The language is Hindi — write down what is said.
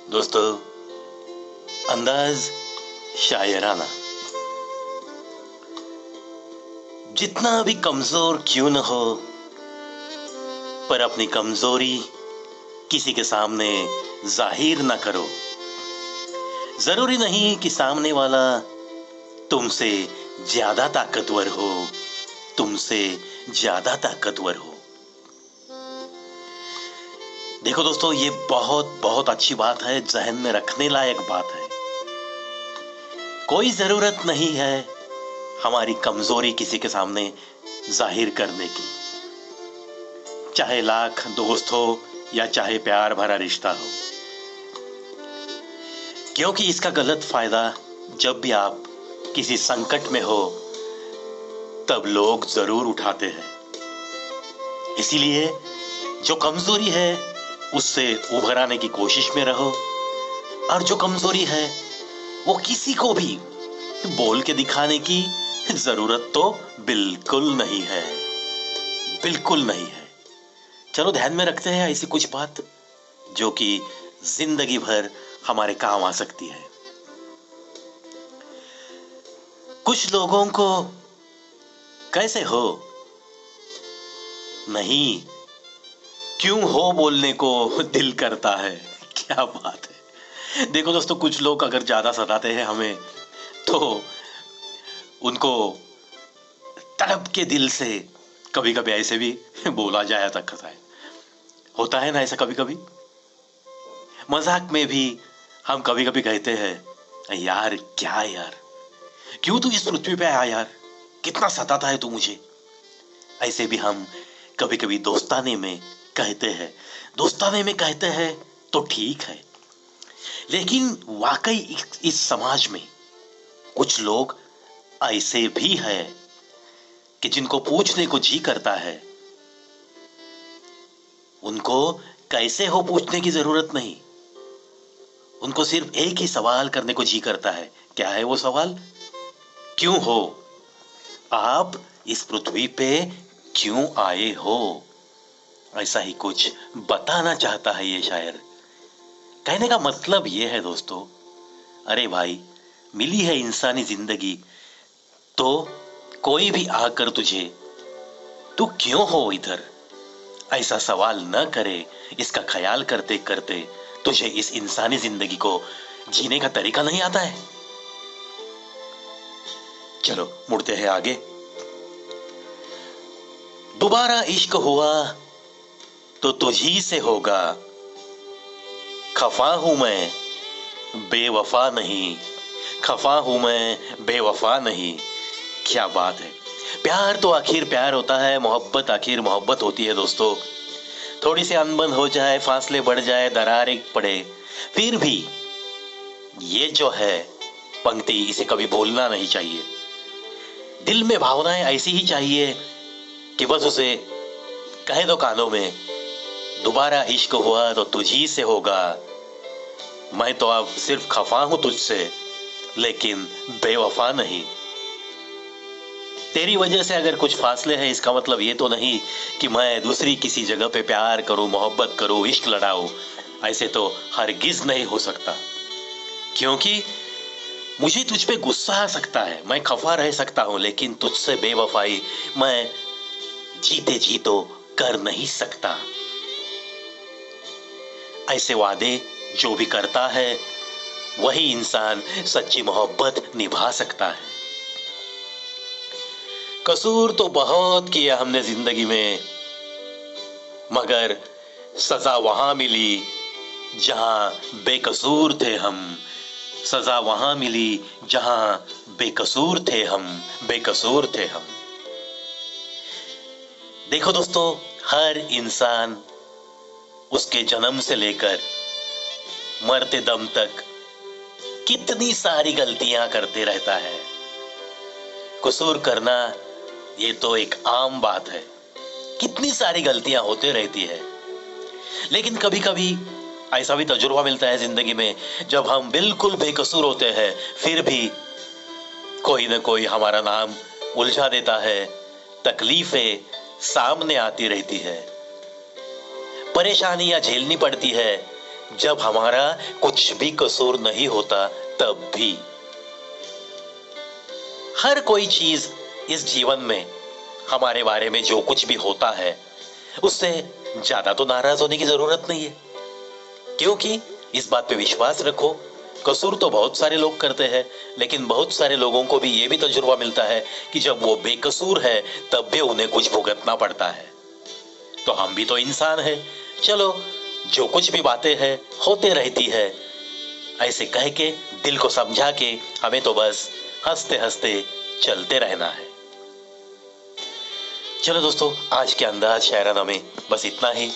दोस्तों, अंदाज शायराना। जितना भी कमजोर क्यों न हो, पर अपनी कमजोरी किसी के सामने जाहिर ना करो। जरूरी नहीं कि सामने वाला तुमसे ज्यादा ताकतवर हो, तुमसे ज्यादा ताकतवर हो। देखो दोस्तों, ये बहुत बहुत अच्छी बात है, जहन में रखने लायक बात है। कोई जरूरत नहीं है हमारी कमजोरी किसी के सामने जाहिर करने की, चाहे लाख दोस्त हो या चाहे प्यार भरा रिश्ता हो, क्योंकि इसका गलत फायदा जब भी आप किसी संकट में हो तब लोग जरूर उठाते हैं। इसीलिए जो कमजोरी है उससे उभर आने की कोशिश में रहो, और जो कमजोरी है वो किसी को भी बोल के दिखाने की जरूरत तो बिल्कुल नहीं है, बिल्कुल नहीं है। चलो ध्यान में रखते हैं ऐसी कुछ बात जो कि जिंदगी भर हमारे काम आ सकती है। कुछ लोगों को कैसे हो नहीं, क्यों हो बोलने को दिल करता है। क्या बात है। देखो दोस्तों, कुछ लोग अगर ज्यादा सताते हैं हमें तो उनको तड़प के दिल से कभी कभी ऐसे भी बोला जाया सकता है। होता है ना ऐसा, कभी कभी मजाक में भी हम कभी कभी कहते हैं, यार क्या यार, क्यों तू इस पृथ्वी पे आया यार, कितना सताता है तू मुझे। ऐसे भी हम कभी कभी दोस्ताने में कहते हैं। दोस्ताने में कहते हैं तो ठीक है, लेकिन वाकई इस समाज में कुछ लोग ऐसे भी हैं कि जिनको पूछने को जी करता है। उनको कैसे हो पूछने की जरूरत नहीं, उनको सिर्फ एक ही सवाल करने को जी करता है। क्या है वो सवाल? क्यों हो आप इस पृथ्वी पे, क्यों आए हो? ऐसा ही कुछ बताना चाहता है ये शायर। कहने का मतलब ये है दोस्तों, अरे भाई, मिली है इंसानी जिंदगी तो कोई भी आकर तुझे तू क्यों हो इधर ऐसा सवाल न करे। इसका ख्याल करते करते तुझे इस इंसानी जिंदगी को जीने का तरीका नहीं आता है। चलो मुड़ते हैं आगे। दोबारा इश्क हुआ तो तुझी से होगा, खफा हूं मैं बेवफा नहीं, खफा हूं मैं बेवफा नहीं। क्या बात है। प्यार तो आखिर प्यार होता है, मोहब्बत आखिर मोहब्बत होती है दोस्तों। थोड़ी सी अनबन हो जाए, फासले बढ़ जाए, दरारें पड़े, फिर भी ये जो है पंक्ति, इसे कभी भूलना नहीं चाहिए। दिल में भावनाएं ऐसी ही चाहिए कि बस उसे कह दो कानों में, दोबारा इश्क हुआ तो तुझी से होगा, मैं तो अब सिर्फ खफा हूं तुझसे लेकिन बेवफा नहीं। तेरी वजह से अगर कुछ फासले हैं, इसका मतलब ये तो नहीं कि मैं दूसरी किसी जगह पे प्यार करूं, मोहब्बत करूं, इश्क लड़ाऊं। ऐसे तो हरगिज नहीं हो सकता, क्योंकि मुझे तुझ पे गुस्सा आ सकता है, मैं खफा रह सकता हूं, लेकिन तुझसे बेवफाई मैं जीते जी तो कर नहीं सकता। ऐसे वादे जो भी करता है वही इंसान सच्ची मोहब्बत निभा सकता है। कसूर तो बहुत किया हमने जिंदगी में, मगर सजा वहां मिली जहां बेकसूर थे हम। सजा वहां मिली जहां बेकसूर थे हम, बेकसूर थे हम। देखो दोस्तों, हर इंसान उसके जन्म से लेकर मरते दम तक कितनी सारी गलतियां करते रहता है। कसूर करना ये तो एक आम बात है, कितनी सारी गलतियां होते रहती है। लेकिन कभी कभी ऐसा भी तजुर्बा मिलता है जिंदगी में, जब हम बिल्कुल बेकसूर होते हैं फिर भी कोई ना कोई हमारा नाम उलझा देता है, तकलीफें सामने आती रहती है, परेशानियां झेलनी पड़ती है, जब हमारा कुछ भी कसूर नहीं होता तब भी। हर कोई चीज इस जीवन में हमारे बारे में जो कुछ भी होता है उससे ज्यादा तो नाराज होने की जरूरत नहीं है, क्योंकि इस बात पे विश्वास रखो, कसूर तो बहुत सारे लोग करते हैं, लेकिन बहुत सारे लोगों को भी ये भी तजुर्बा मिलता है कि जब वो बेकसूर है तब भी उन्हें कुछ भुगतना पड़ता है। तो हम भी तो इंसान हैं, चलो जो कुछ भी बातें हैं होते रहती है, ऐसे कह के दिल को समझा के हमें तो बस हंसते हंसते चलते रहना है। चलो दोस्तों, आज के अंदाज शायराना में बस इतना ही।